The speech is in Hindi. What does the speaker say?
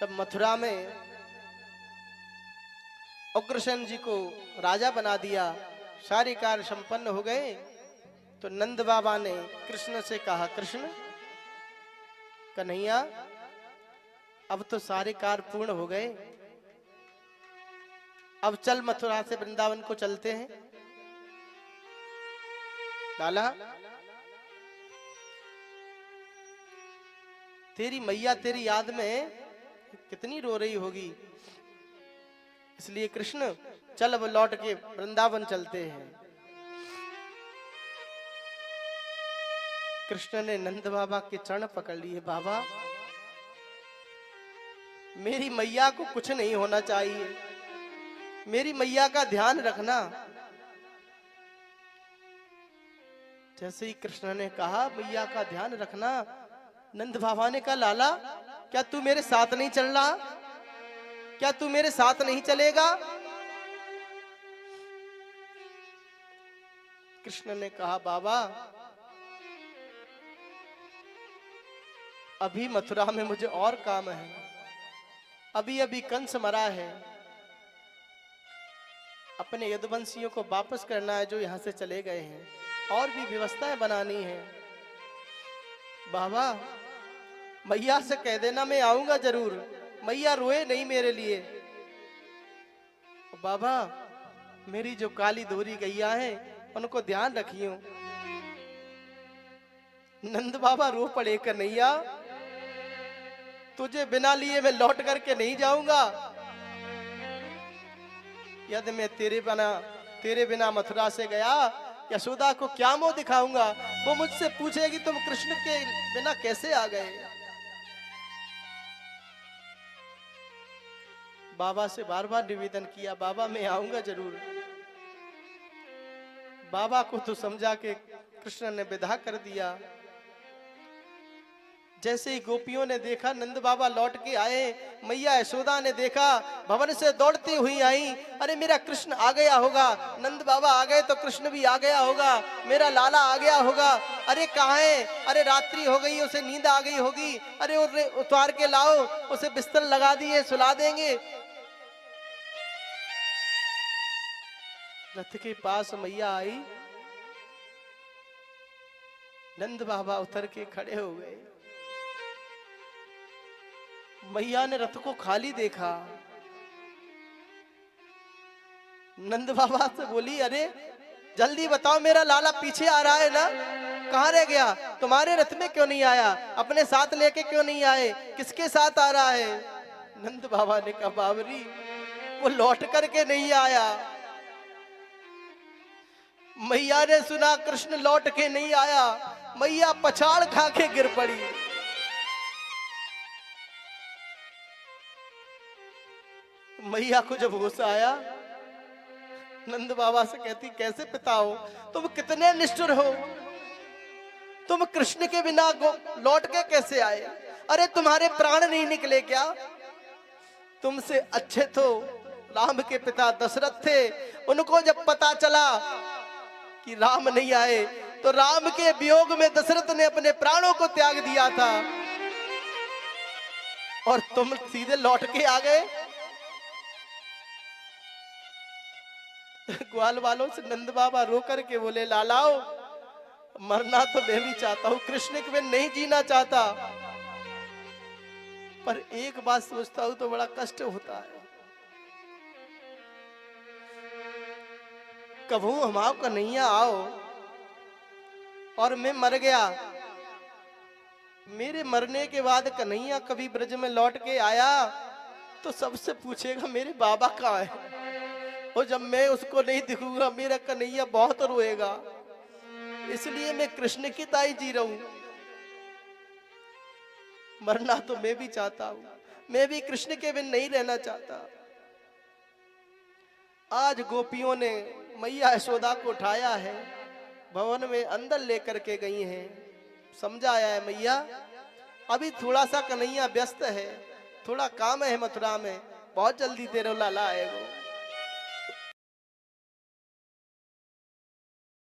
जब मथुरा में उग्रसेन जी को राजा बना दिया, सारे कार्य संपन्न हो गए, तो नंद बाबा ने कृष्ण से कहा, कृष्ण कन्हैया अब तो सारे कार्य पूर्ण हो गए, अब चल मथुरा से वृंदावन को चलते हैं। लाला तेरी मैया तेरी याद में कितनी रो रही होगी, इसलिए कृष्ण चल अब लौट के वृंदावन चलते हैं। कृष्ण ने नंद बाबा के चरण पकड़ लिए, बाबा मेरी मैया को कुछ नहीं होना चाहिए, मेरी मैया का ध्यान रखना। जैसे ही कृष्ण ने कहा मैया का ध्यान रखना, नंद बाबा ने कहा, लाला क्या तू मेरे साथ नहीं चल रहा, क्या तू मेरे साथ नहीं चलेगा? कृष्ण ने कहा, बाबा अभी मथुरा में मुझे और काम है, अभी अभी कंस मरा है, अपने यदुवंशियों को वापस करना है जो यहां से चले गए हैं, और भी व्यवस्थाएं बनानी है। बाबा मैया से कह देना मैं आऊंगा जरूर, मैया रोए नहीं मेरे लिए। बाबा मेरी जो काली दोहरी गैया है उनको ध्यान रखियो। नंद बाबा रो पड़े, कन्हैया तुझे बिना लिए मैं लौट करके नहीं जाऊंगा, यदि मैं तेरे बिना मथुरा से गया, यशोदा को क्या मुंह दिखाऊंगा? वो मुझसे पूछेगी तुम कृष्ण के बिना कैसे आ गए। बाबा से बार बार निवेदन किया, बाबा मैं आऊंगा जरूर। बाबा को तो समझा के कृष्ण ने विदा कर दिया। जैसे ही गोपियों ने देखा नंद बाबा लौट के आए, मैया यशोदा ने देखा, भवन से दौड़ती हुई आई, अरे मेरा कृष्ण आ गया होगा, नंद बाबा आ गए तो कृष्ण भी आ गया होगा, मेरा लाला आ गया होगा, अरे कहाँ है, अरे रात्रि हो गई, उसे नींद आ गई होगी, अरे उतार के लाओ, उसे बिस्तर लगा दिए, सुला देंगे। रथ के पास मैया आई, नंद बाबा उतर के खड़े हो गए। मैया ने रथ को खाली देखा, नंद बाबा से बोली, अरे जल्दी बताओ मेरा लाला पीछे आ रहा है ना, कहाँ रह गया, तुम्हारे रथ में क्यों नहीं आया, अपने साथ लेके क्यों नहीं आए, किसके साथ आ रहा है? नंद बाबा ने कहा, बाबरी वो लौट करके नहीं आया। मैया ने सुना कृष्ण लौट के नहीं आया, मैया पछाड़ खा के गिर पड़ी। मैया को जब होश आया, नंद बाबा से कहती, कैसे पिता हो तुम, कितने निष्ठुर हो, तुम कृष्ण के बिना लौट के कैसे आए? अरे तुम्हारे प्राण नहीं निकले क्या? तुमसे अच्छे तो राम के पिता दशरथ थे, उनको जब पता चला कि राम नहीं आए तो राम के वियोग में दशरथ ने अपने प्राणों को त्याग दिया था, और तुम सीधे लौट के आ गए। ग्वाल वालों से नंद बाबा रो करके बोले, लालाओ मरना तो मैं भी चाहता हूं, कृष्ण के बिन नहीं जीना चाहता, पर एक बात सोचता हूं तो बड़ा कष्ट होता है, कभू हमाओ कन्हैया आओ और मैं मर गया, मेरे मरने के बाद कन्हैया कभी ब्रज में लौट के आया तो सबसे पूछेगा मेरे बाबा कहाँ है, और जब मैं उसको नहीं दिखूंगा मेरा कन्हैया बहुत रोएगा, इसलिए मैं कृष्ण की ताई जी रहा हूं। मरना तो मैं भी चाहता हूं, मैं भी कृष्ण के बिन नहीं रहना चाहता। आज गोपियों ने मैया यशोदा को उठाया है, भवन में अंदर लेकर के गई हैं, समझाया है, मैया अभी थोड़ा सा कन्हैया व्यस्त है, थोड़ा काम है मथुरा में, बहुत जल्दी तेरे लाला आएगा।